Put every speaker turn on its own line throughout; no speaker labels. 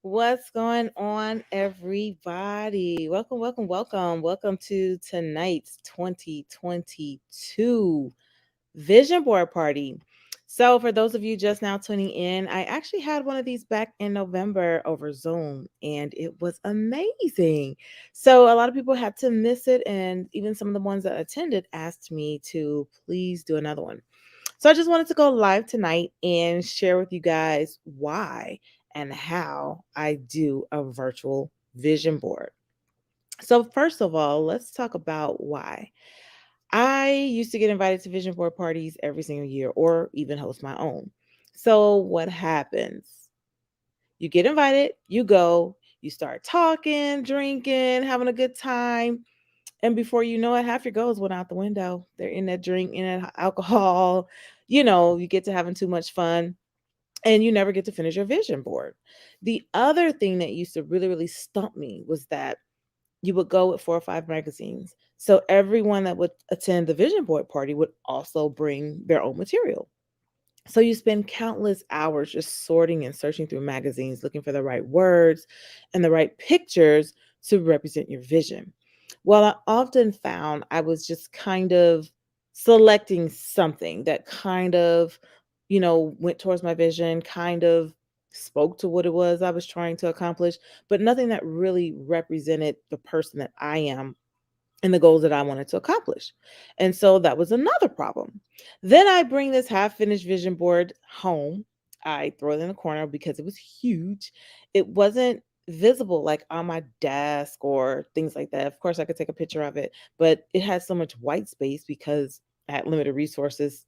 What's going on, everybody? Welcome, welcome, welcome. Welcome to tonight's 2022 Vision Board Party. So, for those of you just now tuning in, I actually had one of these back in November over Zoom, and it was amazing. So, a lot of people had to miss it, and even some of the ones that attended asked me to please do another one. So I just wanted to go live tonight and share with you guys why and how I do a virtual vision board. So, first of all, let's talk about why. I used to get invited to vision board parties every single year or even host my own. So, what happens? You get invited, you go, you start talking, drinking, having a good time. And before you know it, half your goals went out the window. They're in that drink, in that alcohol. You get to having too much fun and you never get to finish your vision board. The other thing that used to really, really stump me was that you would go with 4 or 5 magazines. So everyone that would attend the vision board party would also bring their own material. So you spend countless hours just sorting and searching through magazines, looking for the right words and the right pictures to represent your vision. Well, I often found I was just kind of selecting something that kind of, went towards my vision, kind of spoke to what it was I was trying to accomplish, but nothing that really represented the person that I am and the goals that I wanted to accomplish. And so that was another problem. Then I bring this half finished vision board home. I throw it in the corner because it was huge. It wasn't visible like on my desk or things like that. Of course, I could take a picture of it, but it had so much white space because I had limited resources,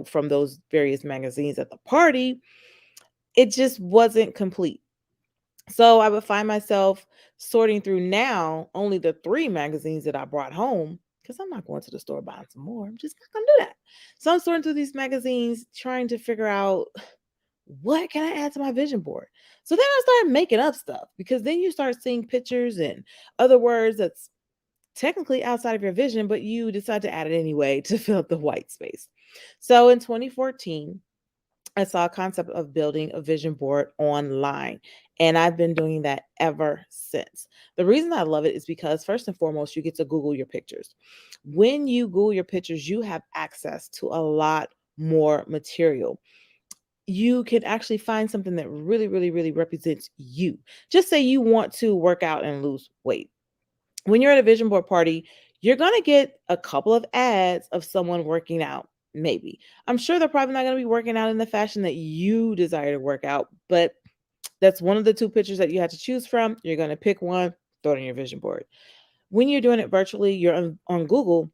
from those various magazines at the party. It just wasn't complete. So I would find myself sorting through now only the 3 magazines that I brought home because I'm not going to the store buying some more. I'm just not going to do that. So I'm sorting through these magazines trying to figure out what can I add to my vision board. So then I started making up stuff because then you start seeing pictures and other words that's technically outside of your vision, but you decide to add it anyway to fill up the white space. So in 2014, I saw a concept of building a vision board online, and I've been doing that ever since. The reason I love it is because, first and foremost, you get to Google your pictures. When you Google your pictures, you have access to a lot more material. You can actually find something that really, really, really represents you. Just say you want to work out and lose weight. When you're at a vision board party, you're going to get a couple of ads of someone working out. Maybe. I'm sure they're probably not going to be working out in the fashion that you desire to work out, but that's one of the two pictures that you have to choose from. You're going to pick one, throw it on your vision board. When you're doing it virtually, you're on Google,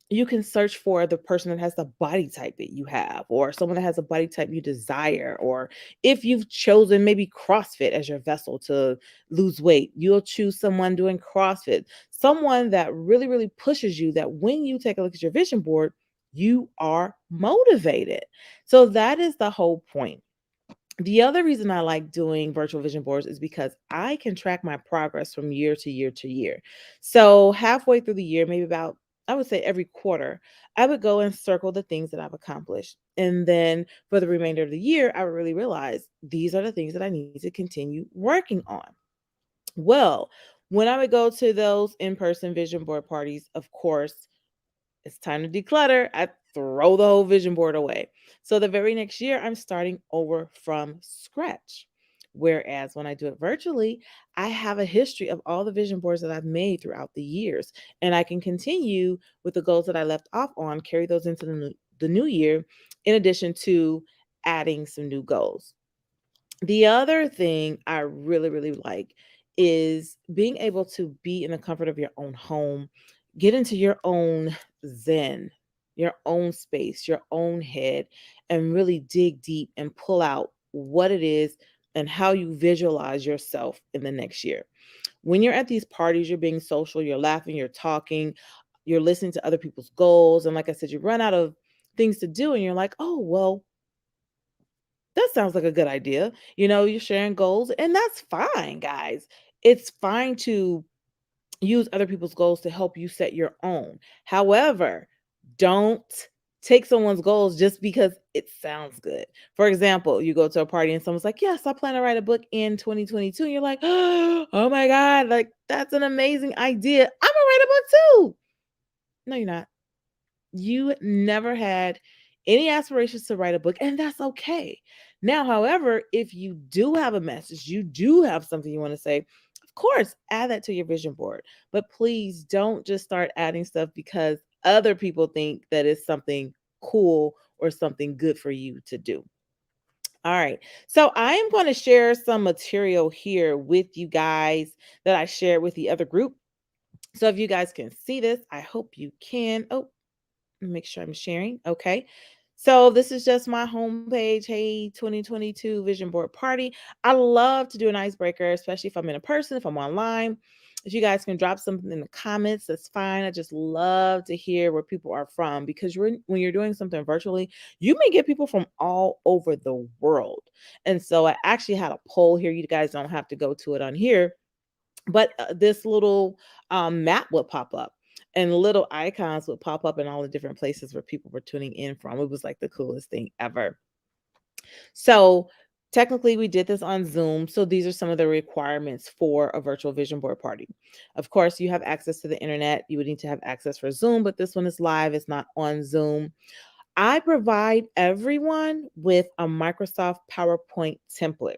you can search for the person that has the body type that you have, or someone that has a body type you desire, or if you've chosen maybe CrossFit as your vessel to lose weight, you'll choose someone doing CrossFit, someone that really, really pushes you, that when you take a look at your vision board, you are motivated. So that is the whole point. The other reason I like doing virtual vision boards is because I can track my progress from year to year to year. So, halfway through the year, maybe about, I would say every quarter, I would go and circle the things that I've accomplished. And then for the remainder of the year, I would really realize these are the things that I need to continue working on. Well, when I would go to those in person vision board parties, of course, it's time to declutter. I throw the whole vision board away. So the very next year, I'm starting over from scratch. Whereas when I do it virtually, I have a history of all the vision boards that I've made throughout the years. And I can continue with the goals that I left off on, carry those into the new year, in addition to adding some new goals. The other thing I really, really like is being able to be in the comfort of your own home, get into your own zen, your own space, your own head, and really dig deep and pull out what it is and how you visualize yourself in the next year. When you're at these parties, you're being social, you're laughing, you're talking, you're listening to other people's goals. And like I said, you run out of things to do, and you're like, oh, well, that sounds like a good idea. You're sharing goals, and that's fine, guys. It's fine to use other people's goals to help you set your own. However, don't take someone's goals just because it sounds good. For example, you go to a party and someone's like, "Yes, I plan to write a book in 2022." And you're like, "Oh my God, like that's an amazing idea. I'm gonna write a book too." No, you're not. You never had any aspirations to write a book, and that's okay. Now, however, if you do have a message, you do have something you want to say, of course, add that to your vision board. But please don't just start adding stuff because other people think that it's something cool or something good for you to do. All right. So I am going to share some material here with you guys that I shared with the other group. So if you guys can see this, I hope you can. Oh, make sure I'm sharing. Okay. So this is just my homepage. Hey, 2022 vision board party. I love to do an icebreaker, especially if I'm in a person, if I'm online. If you guys can drop something in the comments, that's fine. I just love to hear where people are from because when you're doing something virtually, you may get people from all over the world. And so I actually had a poll here. You guys don't have to go to it on here, but this little map would pop up and little icons would pop up in all the different places where people were tuning in from. It was like the coolest thing ever. So technically we did this on Zoom. So these are some of the requirements for a virtual vision board party. Of course, you have access to the internet. You would need to have access for Zoom, but this one is live. It's not on Zoom. I provide everyone with a Microsoft PowerPoint template.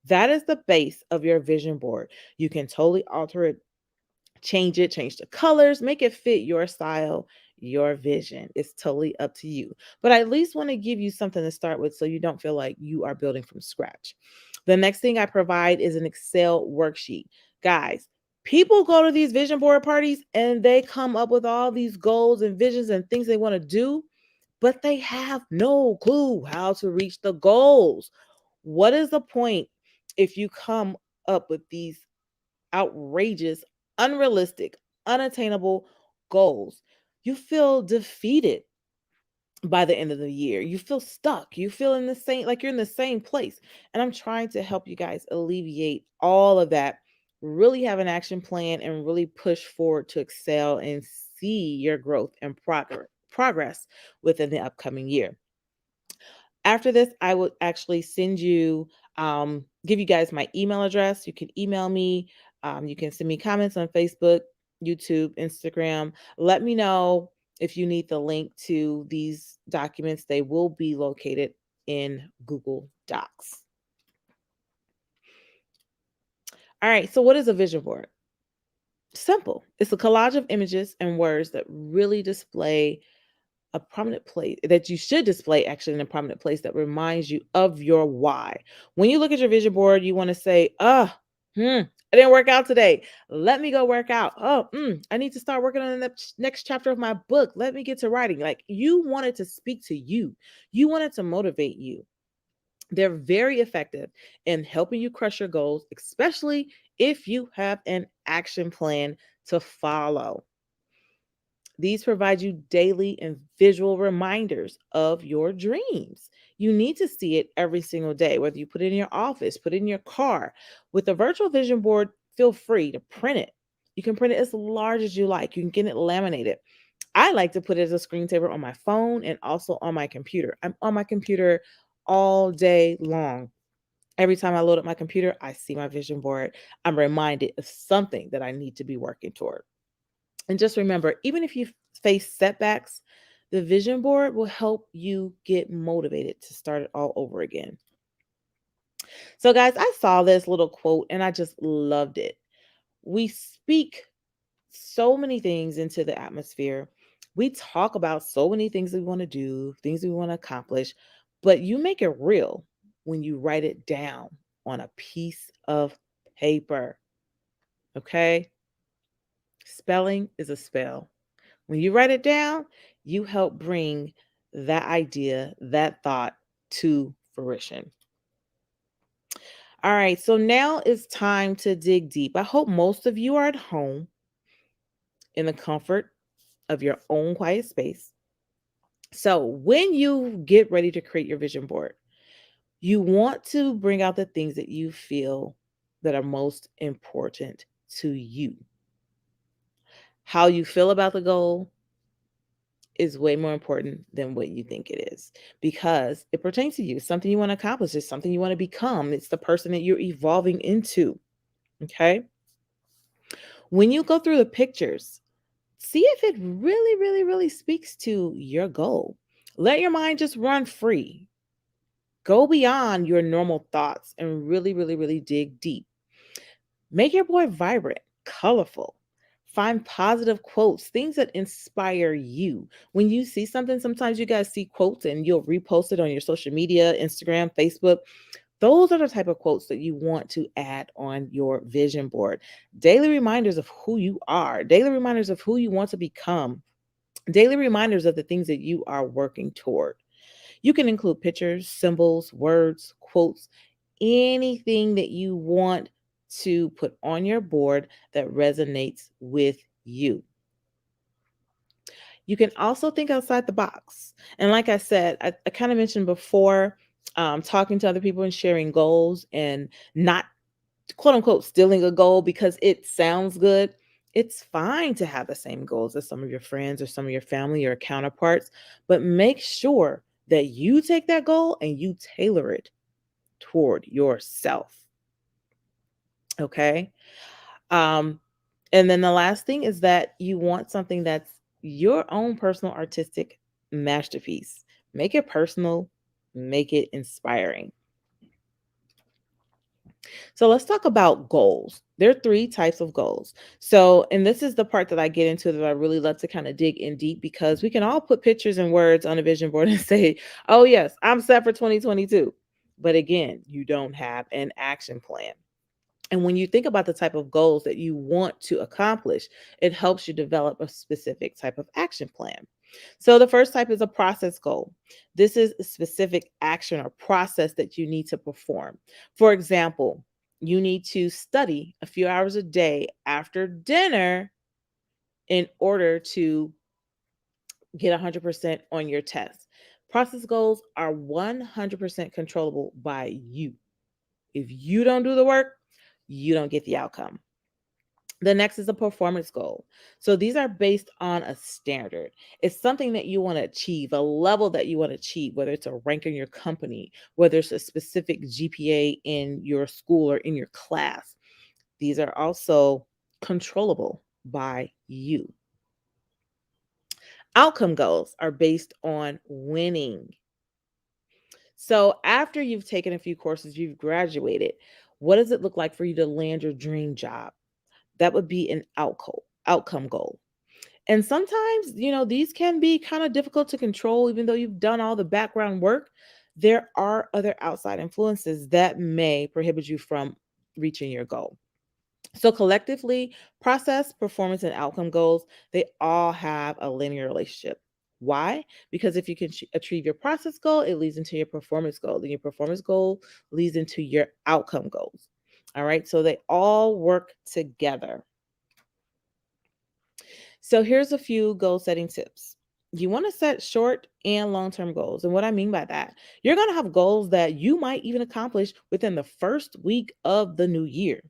That is the base of your vision board. You can totally alter it, change it, change the colors, make it fit your style, your vision. It's totally up to you. But I at least want to give you something to start with so you don't feel like you are building from scratch. The next thing I provide is an Excel worksheet. Guys, people go to these vision board parties and they come up with all these goals and visions and things they want to do, but they have no clue how to reach the goals. What is the point if you come up with these outrageous, unrealistic, unattainable goals? You feel defeated by the end of the year. You feel stuck. You feel in the same, like you're in the same place. And I'm trying to help you guys alleviate all of that. Really have an action plan and really push forward to excel and see your growth and progress within the upcoming year. After this, I will actually send you, give you guys my email address. You can email me. You can send me comments on Facebook, YouTube, Instagram. Let me know if you need the link to these documents. They will be located in Google Docs. All right. So, what is a vision board? Simple. It's a collage of images and words that really display a prominent place, that you should display actually in a prominent place that reminds you of your why. When you look at your vision board, you want to say, I didn't work out today. Let me go work out. I need to start working on the next chapter of my book. Let me get to writing. Like you wanted to speak to you. You wanted to motivate you. They're very effective in helping you crush your goals, especially if you have an action plan to follow. These provide you daily and visual reminders of your dreams. You need to see it every single day, whether you put it in your office, put it in your car. With a virtual vision board, feel free to print it. You can print it as large as you like. You can get it laminated. I like to put it as a screensaver on my phone and also on my computer. I'm on my computer all day long. Every time I load up my computer, I see my vision board. I'm reminded of something that I need to be working toward. And just remember, even if you face setbacks, the vision board will help you get motivated to start it all over again. So, guys, I saw this little quote and I just loved it. We speak so many things into the atmosphere. We talk about so many things we want to do, things we want to accomplish, but you make it real when you write it down on a piece of paper. Okay? Spelling is a spell. When you write it down, you help bring that idea, that thought to fruition. All right, so now it's time to dig deep. I hope most of you are at home in the comfort of your own quiet space. So, when you get ready to create your vision board, you want to bring out the things that you feel that are most important to you. How you feel about the goal, is way more important than what you think it is because it pertains to you. It's something you want to accomplish. It's something you want to become. It's the person that you're evolving into. Okay. When you go through the pictures, see if it really, really, really speaks to your goal. Let your mind just run free. Go beyond your normal thoughts and really, really, really dig deep. Make your board vibrant, colorful. Find positive quotes, things that inspire you. When you see something, sometimes you guys see quotes and you'll repost it on your social media, Instagram, Facebook. Those are the type of quotes that you want to add on your vision board. Daily reminders of who you are, daily reminders of who you want to become, daily reminders of the things that you are working toward. You can include pictures, symbols, words, quotes, anything that you want to put on your board that resonates with you. You can also think outside the box. And like I said, I kind of mentioned before, talking to other people and sharing goals and not quote unquote stealing a goal because it sounds good. It's fine to have the same goals as some of your friends or some of your family or counterparts, but make sure that you take that goal and you tailor it toward yourself. Okay. Um, and then the last thing is that you want something that's your own personal artistic masterpiece. Make it personal, make it inspiring. So let's talk about goals. There are three types of goals. So, and this is the part that I get into that I really love to kind of dig in deep because we can all put pictures and words on a vision board and say, oh, yes, I'm set for 2022. But again, you don't have an action plan. And when you think about the type of goals that you want to accomplish, it helps you develop a specific type of action plan. So the first type is a process goal. This is a specific action or process that you need to perform. For example, you need to study a few hours a day after dinner in order to get 100% on your test. Process goals are 100% controllable by you. If you don't do the work, you don't get the outcome. The next is a performance goal. So these are based on a standard. It's something that you want to achieve, a level that you want to achieve, whether it's a rank in your company, whether it's a specific GPA in your school or in your class. These are also controllable by you. Outcome goals are based on winning. So after you've taken a few courses, you've graduated, what does it look like for you to land your dream job? That would be an outcome goal. And sometimes, these can be kind of difficult to control, even though you've done all the background work. There are other outside influences that may prohibit you from reaching your goal. So, collectively, process, performance, and outcome goals, they all have a linear relationship. Why? Because if you can achieve your process goal, it leads into your performance goal. Then your performance goal leads into your outcome goals. All right. So, they all work together. So here's a few goal setting tips. You want to set short and long term goals. And what I mean by that, you're going to have goals that you might even accomplish within the first week of the new year.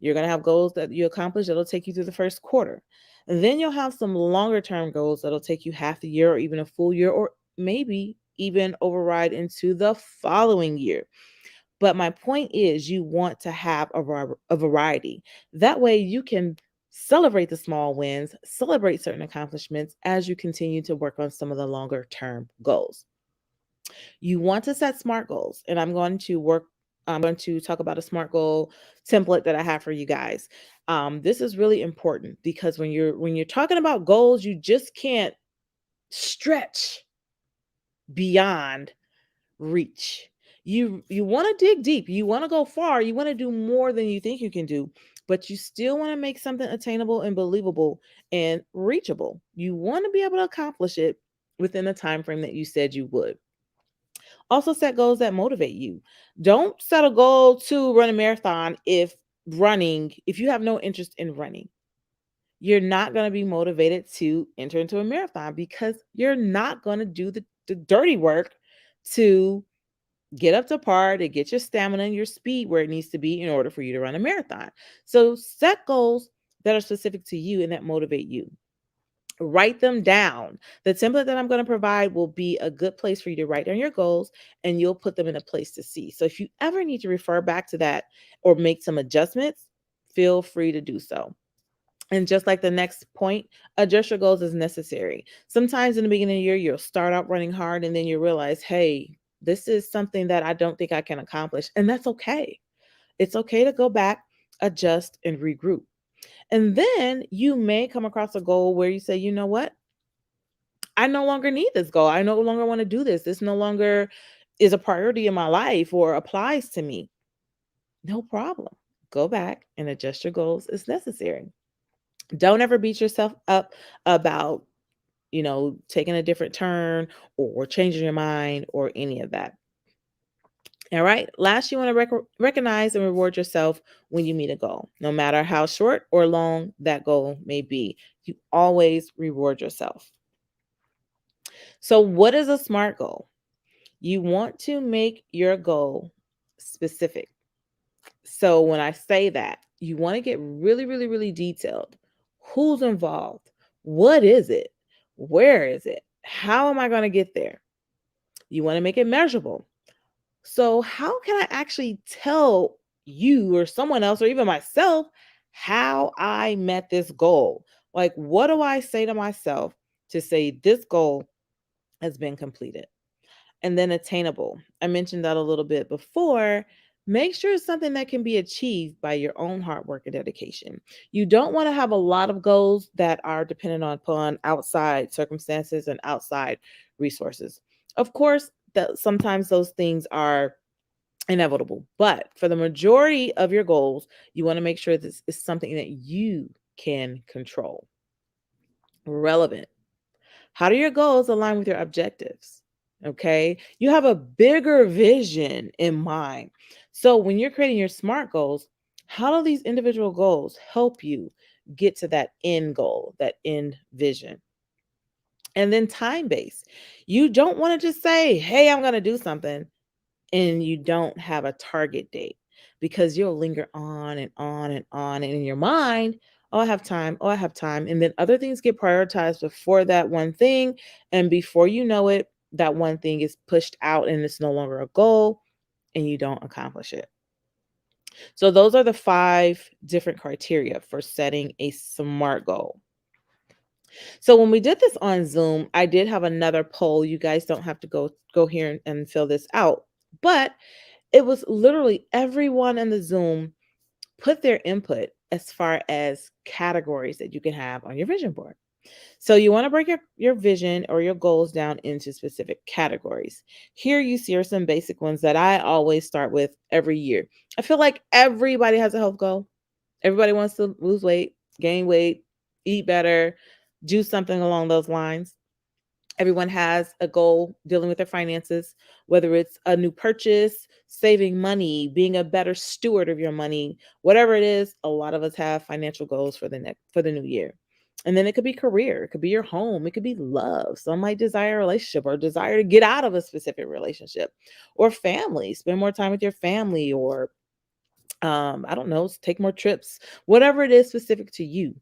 You're going to have goals that you accomplish that'll take you through the first quarter. And then you'll have some longer term goals that'll take you half the year or even a full year, or maybe even override into the following year. But my point is, you want to have a variety. That way, you can celebrate the small wins, celebrate certain accomplishments as you continue to work on some of the longer term goals. You want to set SMART goals, and I'm going to talk about a SMART goal template that I have for you guys. This is really important because when you're talking about goals, you just can't stretch beyond reach. You want to dig deep, you want to go far, you want to do more than you think you can do, but you still want to make something attainable and believable and reachable. You want to be able to accomplish it within the time frame that you said you would. Also set goals that motivate you. Don't set a goal to run a marathon if you have no interest in running. You're not going to be motivated to enter into a marathon because you're not going to do the dirty work to get up to par, to get your stamina and your speed where it needs to be in order for you to run a marathon. So set goals that are specific to you and that motivate you. Write them down. The template that I'm going to provide will be a good place for you to write down your goals, and you'll put them in a place to see. So if you ever need to refer back to that or make some adjustments, feel free to do so. And just like the next point, adjust your goals as necessary. Sometimes in the beginning of the year, you'll start out running hard and then you realize, hey, this is something that I don't think I can accomplish. And that's okay. It's okay to go back, adjust, and regroup. And then you may come across a goal where you say, you know what? I no longer need this goal. I no longer want to do this. This no longer is a priority in my life or applies to me. No problem. Go back and adjust your goals as necessary. Don't ever beat yourself up about, taking a different turn or changing your mind or any of that. All right. Last, you want to recognize and reward yourself when you meet a goal, no matter how short or long that goal may be. You always reward yourself. So, what is a SMART goal? You want to make your goal specific. So, when I say that, you want to get really, really, really detailed. Who's involved? What is it? Where is it? How am I going to get there? You want to make it measurable. So, how can I actually tell you or someone else or even myself how I met this goal? Like, what do I say to myself to say this goal has been completed? And then attainable. I mentioned that a little bit before. Make sure it's something that can be achieved by your own hard work and dedication. You don't want to have a lot of goals that are dependent upon outside circumstances and outside resources. Of course, that sometimes those things are inevitable, but for the majority of your goals, you want to make sure this is something that you can control. Relevant. How do your goals align with your objectives? Okay. You have a bigger vision in mind. So when you're creating your SMART goals, how do these individual goals help you get to that end goal, that end vision? And then time based. You don't want to just say, hey, I'm going to do something and you don't have a target date because you'll linger on and on and on. And in your mind, oh, I have time. Oh, I have time. And then other things get prioritized before that one thing. And before you know it, that one thing is pushed out and it's no longer a goal and you don't accomplish it. So, those are the 5 different criteria for setting a SMART goal. So when we did this on Zoom, I did have another poll. You guys don't have to go here and fill this out. But it was literally everyone in the Zoom put their input as far as categories that you can have on your vision board. So you want to break your vision or your goals down into specific categories. Here you see are some basic ones that I always start with every year. I feel like everybody has a health goal. Everybody wants to lose weight, gain weight, eat better, do something along those lines. Everyone has a goal dealing with their finances, whether it's a new purchase, saving money, being a better steward of your money, whatever it is. A lot of us have financial goals for the new year. And then it could be career, it could be your home, it could be love. Some might desire a relationship or desire to get out of a specific relationship, or family, spend more time with your family, or I don't know, take more trips, whatever it is specific to you.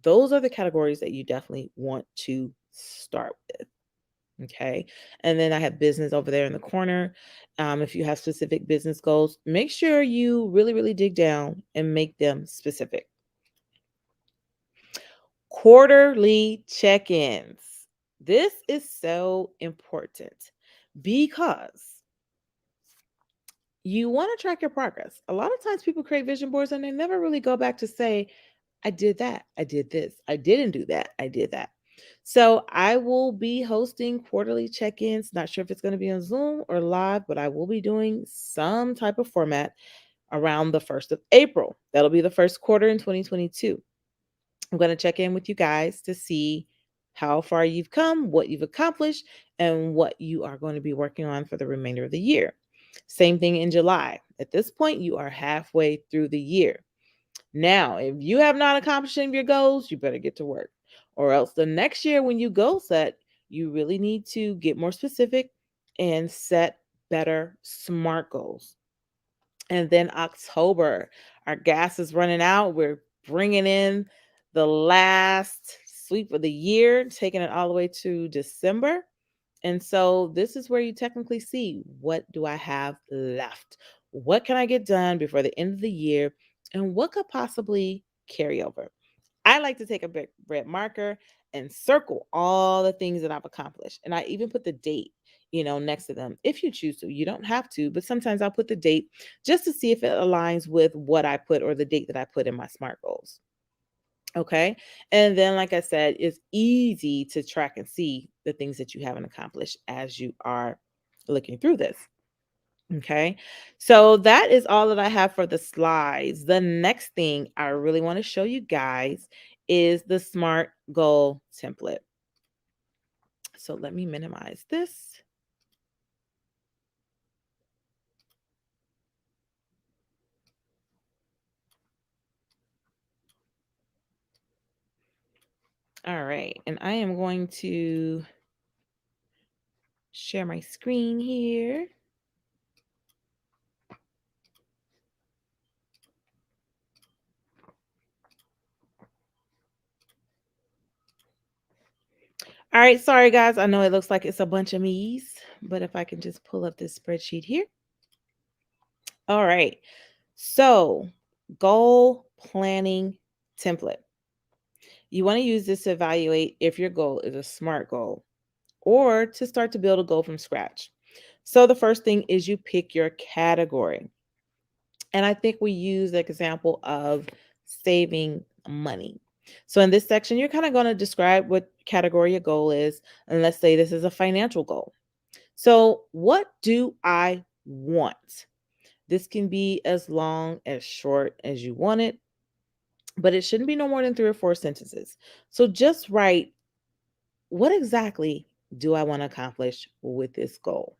Those are the categories that you definitely want to start with. Okay. And then I have business over there in the corner. If you have specific business goals, make sure you really, really dig down and make them specific. Quarterly check ins. This is so important because you want to track your progress. A lot of times people create vision boards and they never really go back to say, I did that. I did this. I didn't do that. I did that. So I will be hosting quarterly check-ins. Not sure if it's going to be on Zoom or live, but I will be doing some type of format around the 1st of April. That'll be the first quarter in 2022. I'm going to check in with you guys to see how far you've come, what you've accomplished, and what you are going to be working on for the remainder of the year. Same thing in July. At this point, you are halfway through the year. Now, if you have not accomplished any of your goals, you better get to work. Or else the next year when you goal set, you really need to get more specific and set better SMART goals. And then October, our gas is running out. We're bringing in the last sweep of the year, taking it all the way to December. And so this is where you technically see, what do I have left? What can I get done before the end of the year? And what could possibly carry over? I like to take a big red marker and circle all the things that I've accomplished. And I even put the date, next to them if you choose to. You don't have to, but sometimes I'll put the date just to see if it aligns with what I put, or the date that I put in my SMART goals. Okay. And then, like I said, it's easy to track and see the things that you haven't accomplished as you are looking through this. Okay. So that is all that I have for the slides. The next thing I really want to show you guys is the SMART goal template. So let me minimize this. All right. And I am going to share my screen here. All right, sorry guys. I know it looks like it's a bunch of me's, but if I can just pull up this spreadsheet here. All right. So, goal planning template. You want to use this to evaluate if your goal is a SMART goal or to start to build a goal from scratch. So, the first thing is you pick your category. And I think we use the example of saving money. So in this section, you're kind of going to describe what category your goal is. And let's say this is a financial goal. So what do I want? This can be as long as short as you want it, but it shouldn't be no more than 3 or 4 sentences. So just write, what exactly do I want to accomplish with this goal?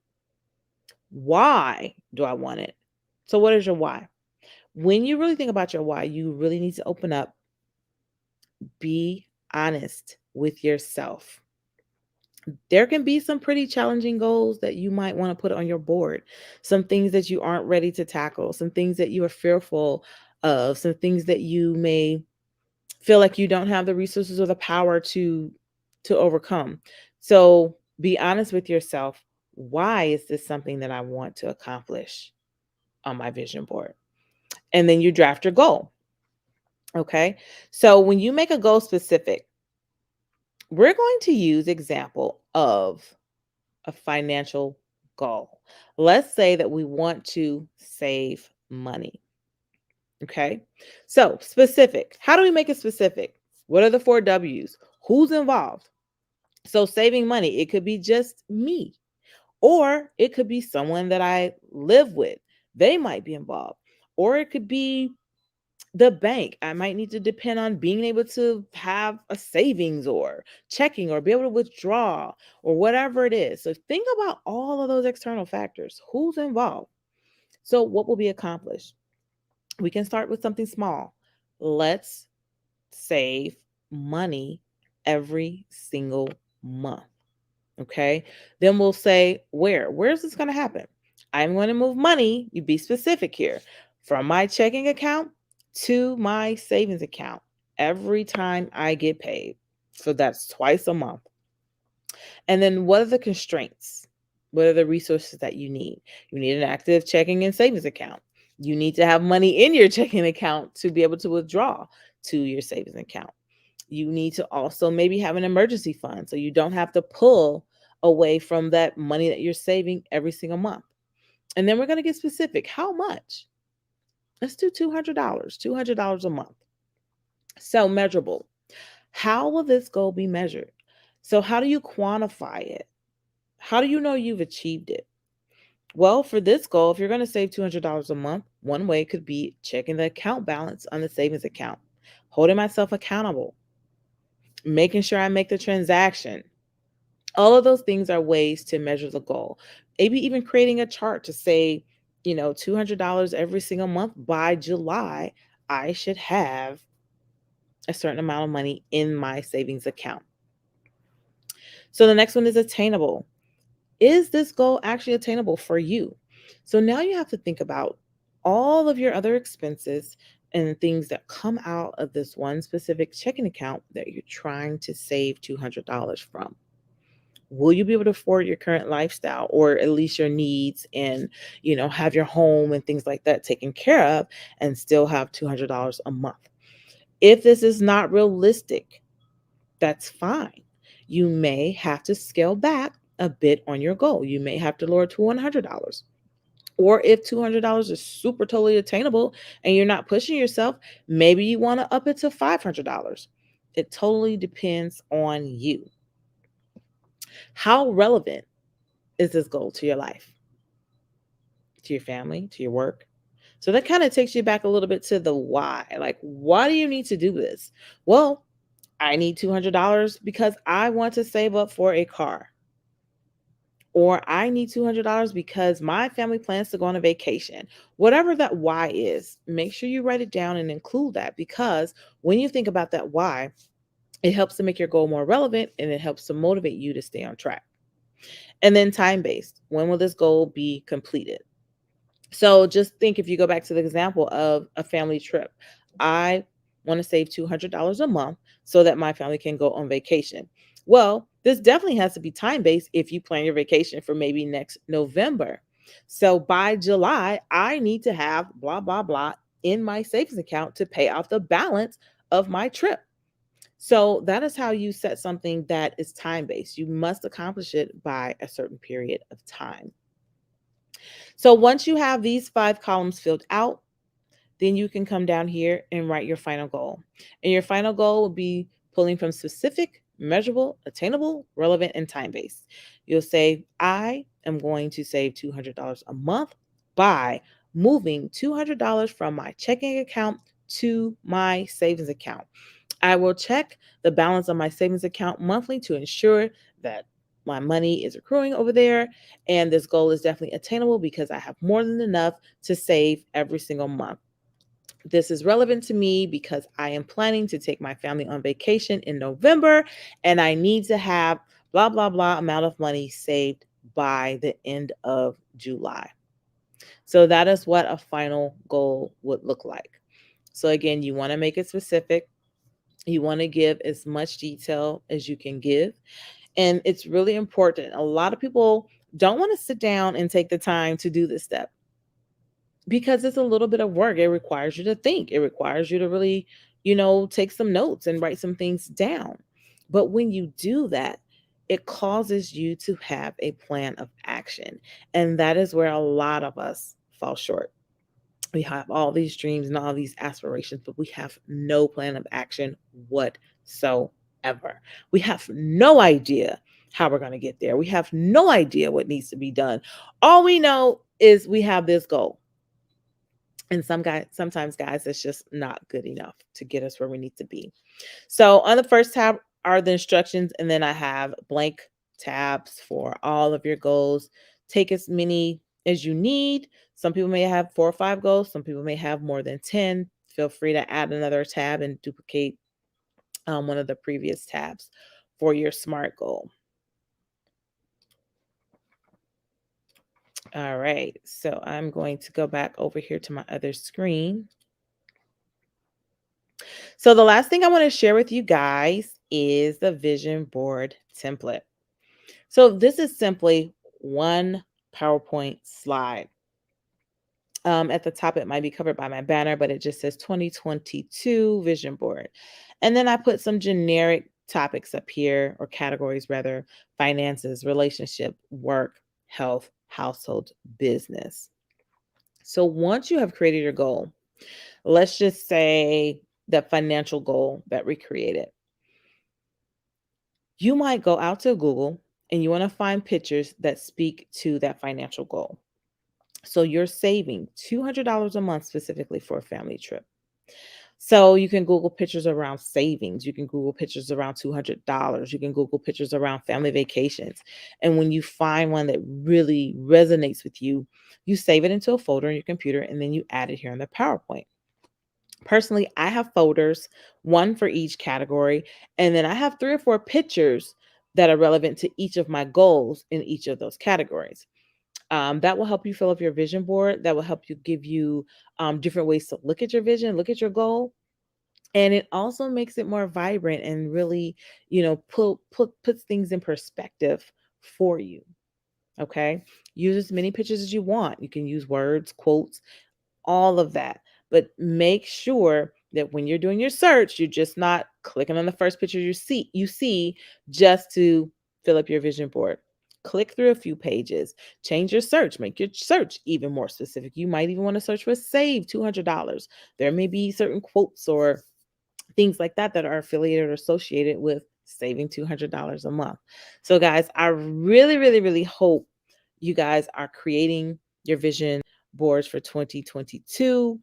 Why do I want it? So what is your why? When you really think about your why, you really need to open up, be honest with yourself. There can be some pretty challenging goals that you might want to put on your board, some things that you aren't ready to tackle, some things that you are fearful of, some things that you may feel like you don't have the resources or the power to overcome. So be honest with yourself. Why is this something that I want to accomplish on my vision board? And then you draft your goal. Okay. So when you make a goal specific, we're going to use example of a financial goal. Let's say that we want to save money. Okay. So specific. How do we make it specific? What are the 4 W's? Who's involved? So saving money, it could be just me, or it could be someone that I live with. They might be involved. Or it could be the bank. I might need to depend on being able to have a savings or checking or be able to withdraw or whatever it is. So think about all of those external factors. Who's involved? So what will be accomplished? We can start with something small. Let's save money every single month. Okay. Then we'll say, where's this going to happen? I'm going to move money. You be specific here, from my checking account to my savings account every time I get paid. So that's twice a month. And then what are the constraints? What are the resources that you need? You need an active checking and savings account. You need to have money in your checking account to be able to withdraw to your savings account. You need to also maybe have an emergency fund so you don't have to pull away from that money that you're saving every single month. And then we're going to get specific. How much? Let's do $200 a month. So measurable. How will this goal be measured? So how do you quantify it? How do you know you've achieved it? Well, for this goal, if you're going to save $200 a month, one way could be checking the account balance on the savings account, holding myself accountable, making sure I make the transaction. All of those things are ways to measure the goal. Maybe even creating a chart to say, $200 every single month by July, I should have a certain amount of money in my savings account. So the next one is attainable. Is this goal actually attainable for you? So now you have to think about all of your other expenses and things that come out of this one specific checking account that you're trying to save $200 from. Will you be able to afford your current lifestyle, or at least your needs, and have your home and things like that taken care of, and still have $200 a month? If this is not realistic, that's fine. You may have to scale back a bit on your goal. You may have to lower to $100. Or if $200 is super totally attainable and you're not pushing yourself, maybe you want to up it to $500. It totally depends on you. How relevant is this goal to your life, to your family, to your work? So that kind of takes you back a little bit to the why. Like, why do you need to do this? Well, I need $200 because I want to save up for a car. Or I need $200 because my family plans to go on a vacation. Whatever that why is, make sure you write it down and include that, because when you think about that why, it helps to make your goal more relevant and it helps to motivate you to stay on track. And then time based. When will this goal be completed? So just think, if you go back to the example of a family trip, I want to save $200 a month so that my family can go on vacation. Well, this definitely has to be time based if you plan your vacation for maybe next November. So by July, I need to have blah, blah, blah in my savings account to pay off the balance of my trip. So that is how you set something that is time based. You must accomplish it by a certain period of time. So once you have these 5 columns filled out, then you can come down here and write your final goal. And your final goal will be pulling from specific, measurable, attainable, relevant, and time based. You'll say, I am going to save $200 a month by moving $200 from my checking account to my savings account. I will check the balance of my savings account monthly to ensure that my money is accruing over there. And this goal is definitely attainable because I have more than enough to save every single month. This is relevant to me because I am planning to take my family on vacation in November, and I need to have blah, blah, blah amount of money saved by the end of July. So that is what a final goal would look like. So again, you want to make it specific. You want to give as much detail as you can give. And it's really important. A lot of people don't want to sit down and take the time to do this step because it's a little bit of work. It requires you to think. It requires you to really, take some notes and write some things down. But when you do that, it causes you to have a plan of action. And that is where a lot of us fall short. We have all these dreams and all these aspirations, but we have no plan of action whatsoever. We have no idea how we're going to get there. We have no idea what needs to be done. All we know is we have this goal. And sometimes, guys, it's just not good enough to get us where we need to be. So on the first tab are the instructions, and then I have blank tabs for all of your goals. Take as many as you need. Some people may have 4 or 5 goals. Some people may have more than 10. Feel free to add another tab and duplicate one of the previous tabs for your SMART goal. All right, so I'm going to go back over here to my other screen. So the last thing I want to share with you guys is the vision board template. So this is simply one PowerPoint slide. At the top, it might be covered by my banner, but it just says 2022 vision board. And then I put some generic topics up here, or categories rather: finances, relationship, work, health, household, business. So once you have created your goal, let's just say the financial goal that we created, you might go out to Google and you want to find pictures that speak to that financial goal. So you're saving $200 a month specifically for a family trip. So you can Google pictures around savings. You can Google pictures around $200. You can Google pictures around family vacations. And when you find one that really resonates with you, you save it into a folder in your computer and then you add it here in the PowerPoint. Personally, I have folders, one for each category, and then I have 3 or 4 pictures that are relevant to each of my goals in each of those categories. That will help you fill up your vision board. That will help you give you different ways to look at your vision, look at your goal. And it also makes it more vibrant and really, puts things in perspective for you. Okay. Use as many pictures as you want. You can use words, quotes, all of that. But make sure that when you're doing your search, you're just not clicking on the first picture you see just to fill up your vision board. Click through a few pages, change your search, make your search even more specific. You might even want to search for save $200. There may be certain quotes or things like that that are affiliated or associated with saving $200 a month. So, guys, I really, really, really hope you guys are creating your vision boards for 2022.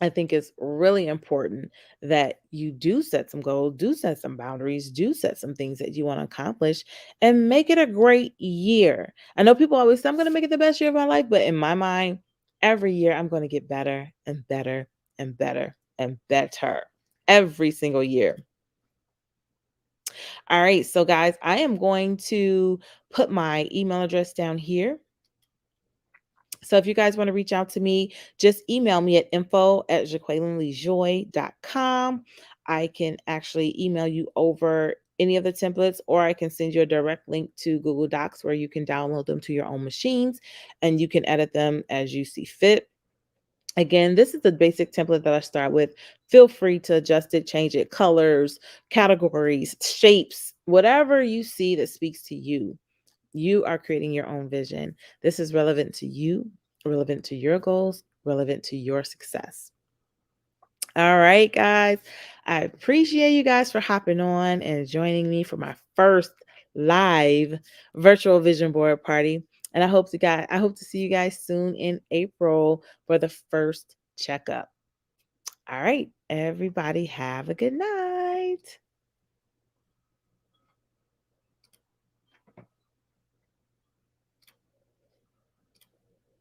I think it's really important that you do set some goals, do set some boundaries, do set some things that you want to accomplish and make it a great year. I know people always say, I'm going to make it the best year of my life, but in my mind, every year I'm going to get better and better and better and better every single year. All right. So, guys, I am going to put my email address down here. So if you guys want to reach out to me, just email me at info@jaquelineleejoy.com. I can actually email you over any of the templates, or I can send you a direct link to Google Docs where you can download them to your own machines and you can edit them as you see fit. Again, this is the basic template that I start with. Feel free to adjust it, change it, colors, categories, shapes, whatever you see that speaks to you. You are creating your own vision. This is relevant to you, relevant to your goals, relevant to your success. All right, guys. I appreciate you guys for hopping on and joining me for my first live virtual vision board party. And I hope to see you guys soon in April for the first checkup. All right, everybody have a good night.